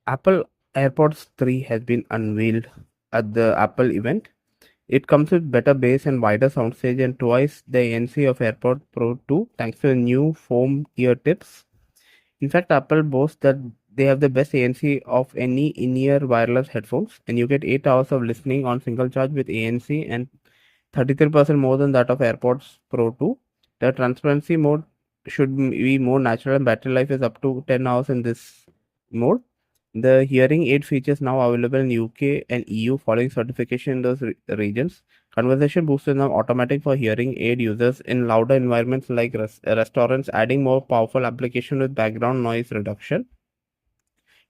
Apple AirPods 3 has been unveiled at the Apple event. It comes with better bass and wider soundstage and twice the ANC of AirPods Pro 2 thanks to the new foam ear tips. In fact, Apple boasts that they have the best ANC of any in-ear wireless headphones, and you get 8 hours of listening on single charge with ANC and 33% more than that of AirPods Pro 2. The transparency mode should be more natural, and battery life is up to 10 hours in this mode. The hearing aid features now available in UK and EU following certification in those regions. Conversation boost is now automatic for hearing aid users in louder environments like restaurants, adding more powerful application with background noise reduction.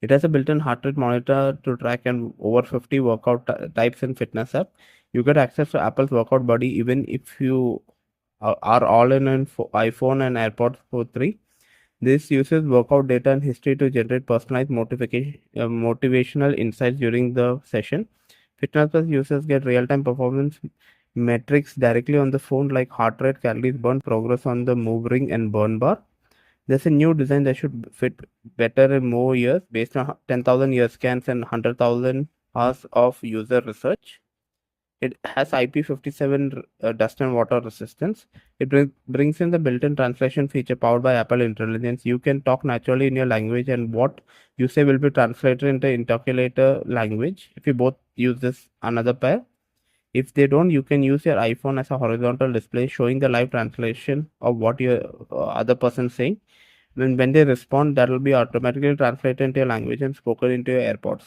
It has a built-in heart rate monitor to track and over 50 workout types and fitness app. You get access to Apple's Workout Buddy even if you are all in on iPhone and AirPods Pro 3. This uses workout data and history to generate personalized motivational insights during the session. Fitness Plus users get real-time performance metrics directly on the phone like heart rate, calories burned, progress on the move ring and burn bar. There's a new design that should fit better in more years based on 10,000 year scans and 100,000 hours of user research. It has IP57 dust and water resistance. It brings in the built-in translation feature powered by Apple Intelligence. You can talk naturally in your language, and what you say will be translated into intercalator language. If you both use this another pair, if they don't, you can use your iPhone as a horizontal display showing the live translation of what your other person saying. When they respond, that will be automatically translated into your language and spoken into your AirPods.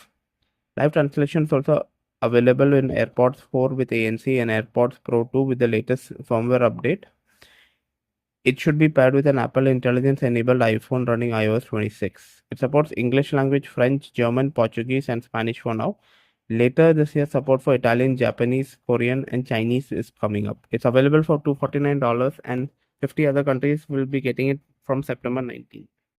Live translation is also available in AirPods 4 with ANC and AirPods Pro 2 with the latest firmware update. It should be paired with an Apple Intelligence enabled iPhone running iOS 26. It supports English language, French, German, Portuguese, and Spanish for now. Later this year, support for Italian, Japanese, Korean, and Chinese is coming up. It's available for $249, and 50 other countries will be getting it from September 19th.